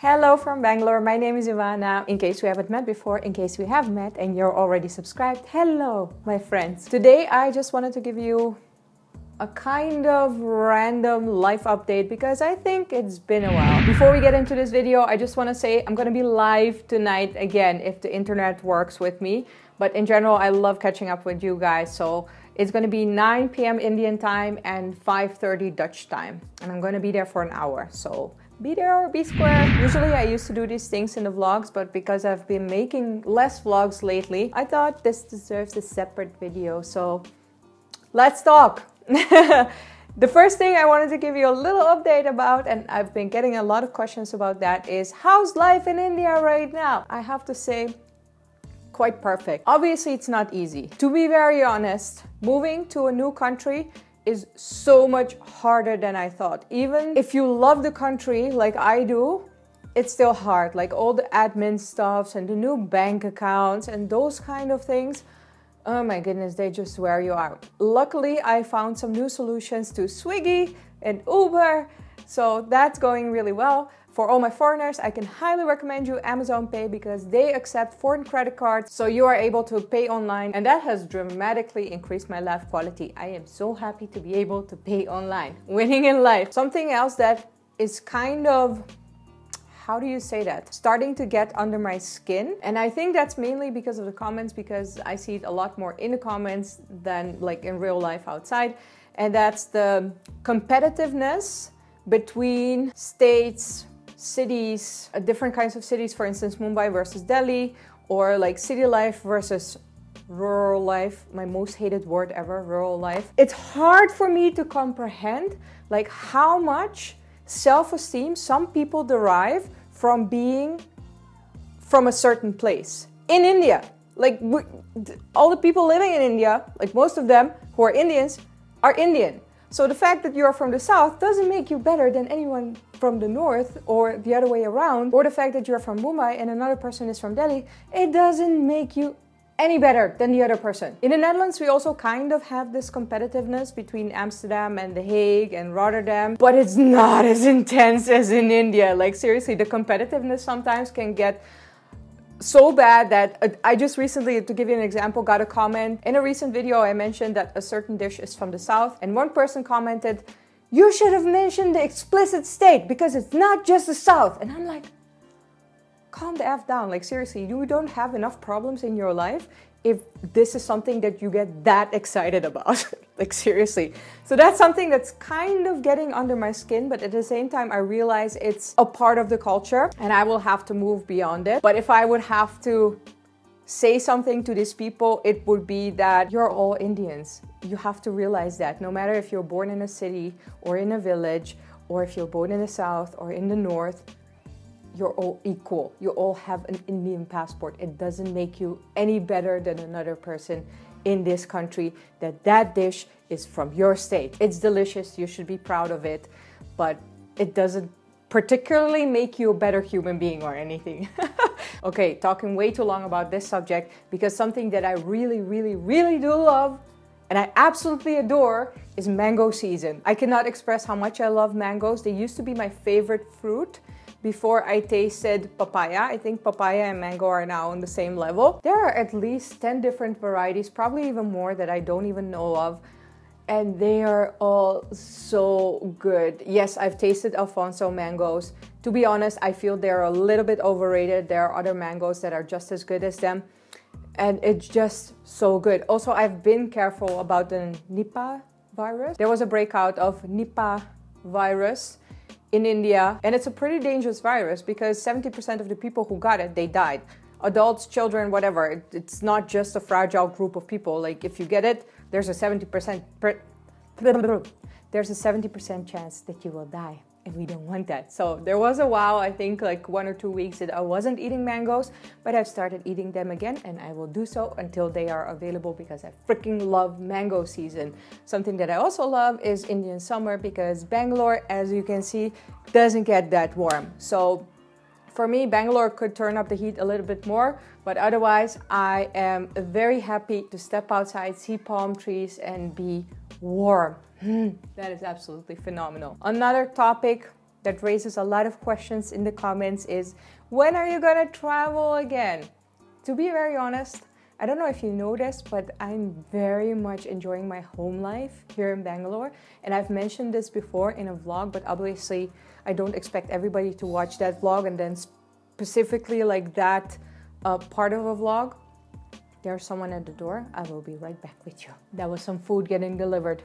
Hello from Bangalore, my name is Ivana. In case we haven't met before, in case we have met and you're already subscribed, hello my friends. Today I just wanted to give you a kind of random life update because I think it's been a while. Before we get into this video, I just want to say I'm gonna be live tonight again if the internet works with me. But in general, I love catching up with you guys. So it's gonna be 9 p.m. Indian time and 5:30 Dutch time. And I'm gonna be there for an hour. So be there or be square. Usually I used to do these things in the vlogs, but because I've been making less vlogs lately, I thought this deserves a separate video. So let's talk. The first thing I wanted to give you a little update about, and I've been getting a lot of questions about that, is how's life in India right now? I have to say, quite perfect. Obviously, it's not easy. To be very honest, moving to a new country is so much harder than I thought. Even if you love the country like I do, it's still hard. Like all the admin stuffs and the new bank accounts and those kind of things. Oh my goodness, they just wear you out. Luckily, I found some new solutions to Swiggy and Uber, so that's going really well. For all my foreigners, I can highly recommend you Amazon Pay because they accept foreign credit cards, so you are able to pay online, and that has dramatically increased my life quality. I am so happy to be able to pay online. Winning in life. Something else that is kind of, how do you say that? Starting to get under my skin. And I think that's mainly because of the comments, because I see it a lot more in the comments than like in real life outside. And that's the competitiveness between states, cities, different kinds of cities, for instance, Mumbai versus Delhi, or like city life versus rural life. My most hated word ever, rural life. It's hard for me to comprehend like how much self-esteem some people derive from being from a certain place. In India, like all the people living in India, like most of them who are Indians, are Indian. So the fact that you're from the south doesn't make you better than anyone from the north or the other way around. Or the fact that you're from Mumbai and another person is from Delhi, it doesn't make you any better than the other person. In the Netherlands, we also kind of have this competitiveness between Amsterdam and The Hague and Rotterdam, but it's not as intense as in India. Like seriously, the competitiveness sometimes can get so bad that I just recently, to give you an example, got a comment. In a recent video, I mentioned that a certain dish is from the south, and one person commented, "You should have mentioned the explicit state because it's not just the south." And I'm like, calm the F down. Like seriously, you don't have enough problems in your life if this is something that you get that excited about. Like seriously. So that's something that's kind of getting under my skin, but at the same time I realize it's a part of the culture and I will have to move beyond it. But if I would have to say something to these people, it would be that you're all Indians. You have to realize that no matter if you're born in a city or in a village, or if you're born in the south or in the north, you're all equal. You all have an Indian passport. It doesn't make you any better than another person in this country that dish is from your state. It's delicious. You should be proud of it, but it doesn't particularly make you a better human being or anything. Okay, talking way too long about this subject because something that I really, really, really do love and I absolutely adore is mango season. I cannot express how much I love mangoes. They used to be my favorite fruit before I tasted papaya. I think papaya and mango are now on the same level. There are at least 10 different varieties, probably even more that I don't even know of. And they are all so good. Yes, I've tasted Alfonso mangoes. To be honest, I feel they're a little bit overrated. There are other mangoes that are just as good as them. And it's just so good. Also, I've been careful about the Nipah virus. There was a breakout of Nipah virus in India, and it's a pretty dangerous virus because 70% of the people who got it, they died. Adults, children, whatever. It's not just a fragile group of people. Like if you get it, there's a 70% chance that you will die, and we don't want that. So there was a while, I think like 1 or 2 weeks, that I wasn't eating mangoes, but I've started eating them again, and I will do so until they are available because I freaking love mango season. Something that I also love is Indian summer because Bangalore, as you can see, doesn't get that warm. So for me, Bangalore could turn up the heat a little bit more, but otherwise I am very happy to step outside, see palm trees and be warm. That is absolutely phenomenal. Another topic that raises a lot of questions in the comments is, when are you gonna travel again? To be very honest, I don't know if you noticed, but I'm very much enjoying my home life here in Bangalore. And I've mentioned this before in a vlog, but obviously I don't expect everybody to watch that vlog and then specifically like that part of a vlog. There's someone at the door. I will be right back with you. That was some food getting delivered.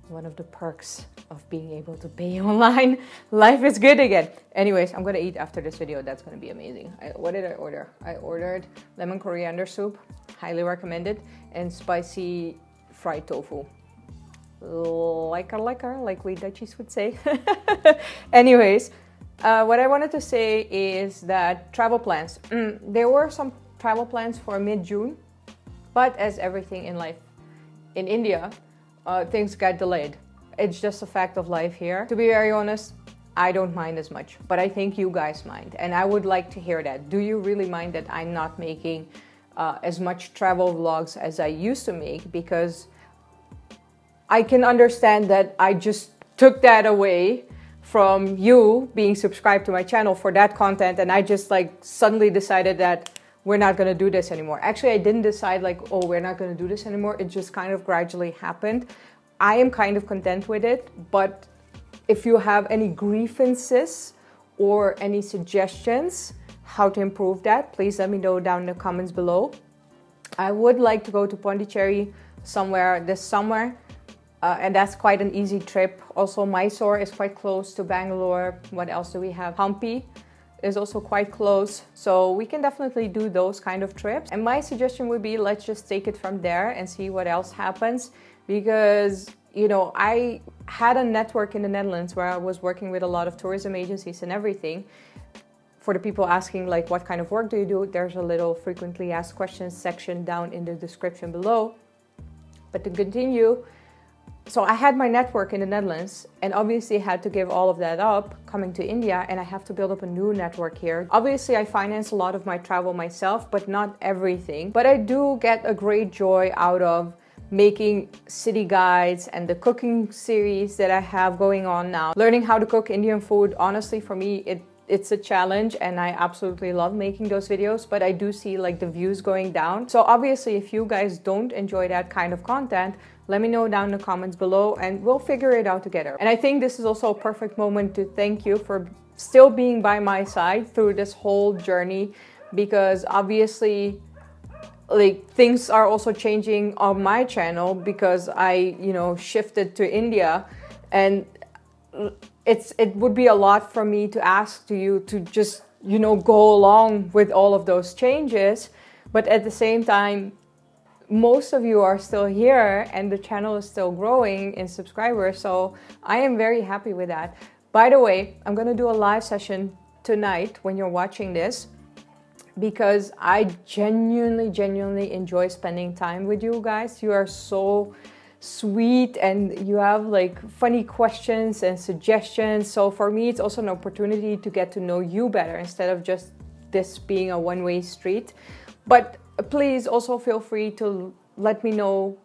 One of the perks of being able to pay online. Life is good again. Anyways, I'm gonna eat after this video. That's gonna be amazing. What did I order? I ordered lemon coriander soup, highly recommended, and spicy fried tofu. Like we Dutchies would say. Anyways, what I wanted to say is that travel plans. There were some travel plans for mid-June, but as everything in life in India, things got delayed. It's just a fact of life here. To be very honest, I don't mind as much, but I think you guys mind. And I would like to hear that. Do you really mind that I'm not making as much travel vlogs as I used to make? Because I can understand that I just took that away from you being subscribed to my channel for that content, and I just like suddenly decided that we're not going to do this anymore. Actually, I didn't decide like, oh, we're not going to do this anymore. It just kind of gradually happened. I am kind of content with it, but if you have any grievances or any suggestions how to improve that, please let me know down in the comments below. I would like to go to Pondicherry somewhere this summer, and that's quite an easy trip. Also, Mysore is quite close to Bangalore. What else do we have? Hampi is also quite close, so we can definitely do those kind of trips. And my suggestion would be, let's just take it from there and see what else happens, because you know, I had a network in the Netherlands where I was working with a lot of tourism agencies and everything. For the people asking like, what kind of work do you do, there's a little frequently asked questions section down in the description below. But to continue, so I had my network in the Netherlands and obviously had to give all of that up coming to India, and I have to build up a new network here. Obviously, I finance a lot of my travel myself, but not everything. But I do get a great joy out of making city guides and the cooking series that I have going on now. Learning how to cook Indian food, honestly, for me, it's a challenge, and I absolutely love making those videos, but I do see like the views going down. So obviously, if you guys don't enjoy that kind of content, let me know down in the comments below and we'll figure it out together. And I think this is also a perfect moment to thank you for still being by my side through this whole journey, because obviously like things are also changing on my channel because I, you know, shifted to India, and it would be a lot for me to ask to you to just, you know, go along with all of those changes. But at the same time, most of you are still here and the channel is still growing in subscribers. So I am very happy with that. By the way, I'm going to do a live session tonight when you're watching this, because I genuinely enjoy spending time with you guys. You are so sweet and you have like funny questions and suggestions. So for me, it's also an opportunity to get to know you better instead of just this being a one-way street. But please also feel free to let me know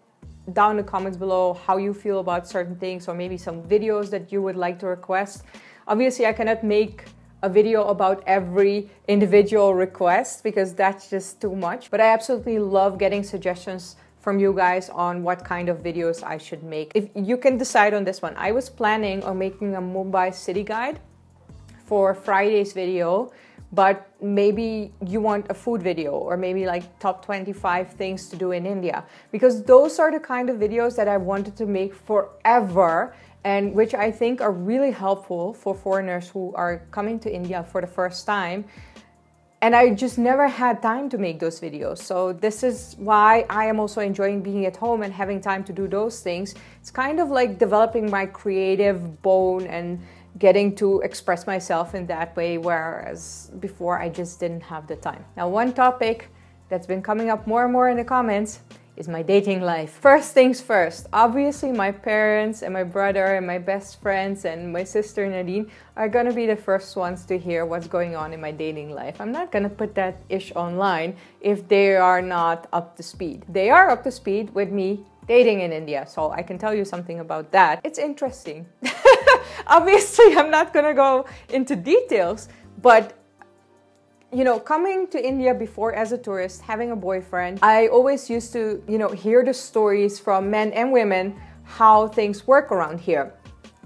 down in the comments below how you feel about certain things, or maybe some videos that you would like to request. Obviously, I cannot make a video about every individual request because that's just too much. But I absolutely love getting suggestions from you guys on what kind of videos I should make. If you can decide on this one, I was planning on making a Mumbai city guide for Friday's video, but maybe you want a food video, or maybe like top 25 things to do in India, because those are the kind of videos that I wanted to make forever, and which I think are really helpful for foreigners who are coming to India for the first time. And I just never had time to make those videos. So this is why I am also enjoying being at home and having time to do those things. It's kind of like developing my creative bone and getting to express myself in that way, whereas before I just didn't have the time. Now, one topic that's been coming up more and more in the comments is my dating life. First things first, obviously my parents and my brother and my best friends and my sister Nadine are gonna be the first ones to hear what's going on in my dating life. I'm not gonna put that ish online if they are not up to speed. They are up to speed with me dating in India, so I can tell you something about that. It's interesting. Obviously, I'm not gonna go into details, but you know, coming to India before as a tourist, having a boyfriend, I always used to, you know, hear the stories from men and women how things work around here.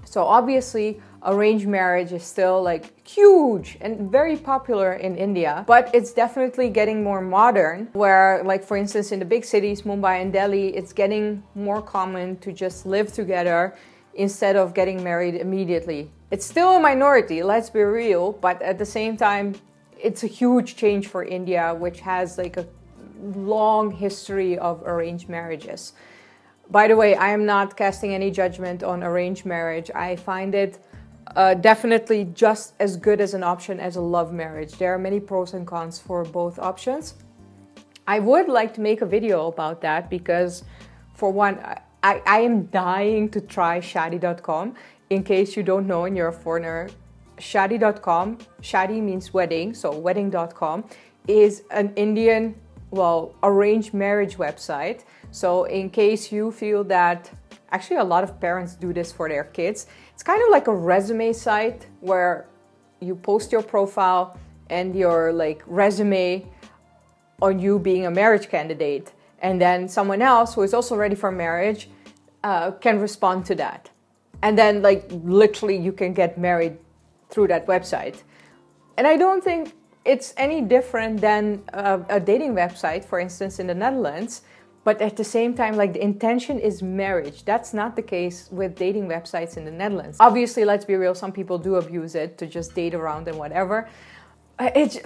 So obviously, arranged marriage is still like huge and very popular in India, but it's definitely getting more modern, where like for instance in the big cities, Mumbai and Delhi, it's getting more common to just live together instead of getting married immediately. It's still a minority, let's be real, but at the same time, it's a huge change for India, which has like a long history of arranged marriages. By the way, I am not casting any judgment on arranged marriage. I find it definitely just as good as an option as a love marriage. There are many pros and cons for both options. I would like to make a video about that because, for one, I am dying to try shadi.com. In case you don't know and you're a foreigner, shadi.com, shadi means wedding, so wedding.com is an Indian, well, arranged marriage website. So in case you feel that, actually a lot of parents do this for their kids, it's kind of like a resume site where you post your profile and your like resume on you being a marriage candidate, and then someone else who is also ready for marriage can respond to that, and then like literally you can get married through that website. And I don't think it's any different than a dating website, for instance, in the Netherlands. But at the same time, like the intention is marriage. That's not the case with dating websites in the Netherlands. Obviously, let's be real, some people do abuse it to just date around and whatever.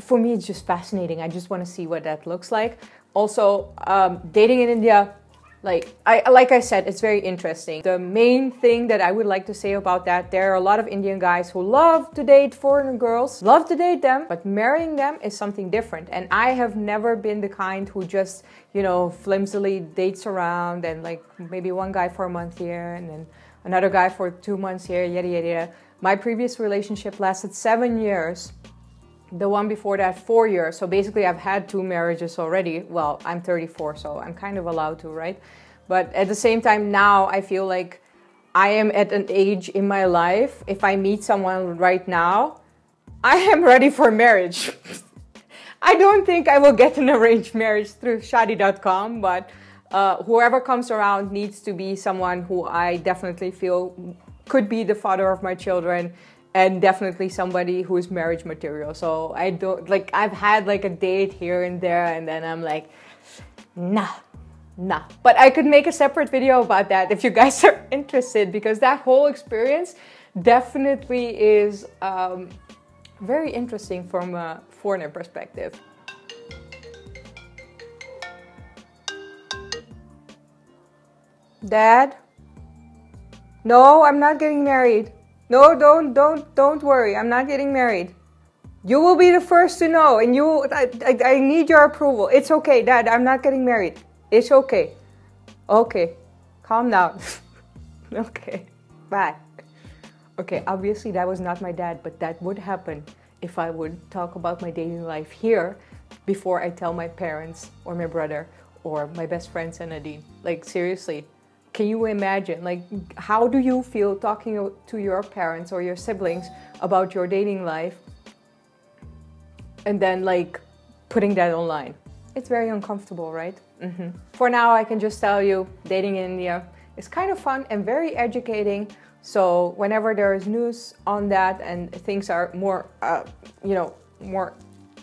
For me, it's just fascinating. I just want to see what that looks like. Also, dating in India, like I said, it's very interesting. The main thing that I would like to say about that, there are a lot of Indian guys who love to date foreign girls, love to date them, but marrying them is something different. And I have never been the kind who just, you know, flimsily dates around and like maybe one guy for a month here and then another guy for 2 months here, yada, yada, yada. My previous relationship lasted 7 years. The one before that, 4 years. So basically I've had 2 marriages already. Well, I'm 34, so I'm kind of allowed to, right? But at the same time now, I feel like I am at an age in my life, if I meet someone right now, I am ready for marriage. I don't think I will get an arranged marriage through shadi.com, but whoever comes around needs to be someone who I definitely feel could be the father of my children, and definitely somebody who is marriage material. So I don't, like, I've had like a date here and there, and then I'm like, nah. But I could make a separate video about that if you guys are interested, because that whole experience definitely is very interesting from a foreigner perspective. Dad? No, I'm not getting married. No, don't worry. I'm not getting married. You will be the first to know, and I need your approval. It's okay, Dad. I'm not getting married. It's okay. Okay, calm down. Okay, bye. Okay, obviously that was not my dad, but that would happen if I would talk about my dating life here before I tell my parents or my brother or my best friend Sanadine. Like, seriously. Can you imagine, like, how do you feel talking to your parents or your siblings about your dating life and then, like, putting that online? It's very uncomfortable, right? For now, I can just tell you, dating in India is kind of fun and very educating. So whenever there is news on that and things are more, more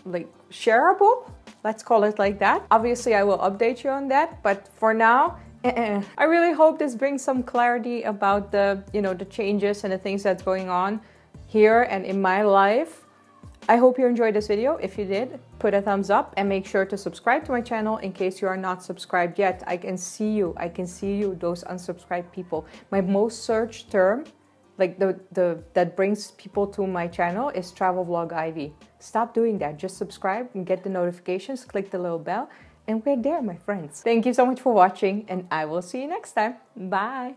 like shareable, let's call it like that, obviously I will update you on that. But for now, I really hope this brings some clarity about the, the changes and the things that's going on here and in my life. I hope you enjoyed this video. If you did, put a thumbs up and make sure to subscribe to my channel in case you are not subscribed yet. I can see you, those unsubscribed people. My most searched term, like that brings people to my channel, is travel vlog Ivy. Stop doing that. Just subscribe and get the notifications, click the little bell, and we're there, my friends. Thank you so much for watching, and I will see you next time. Bye.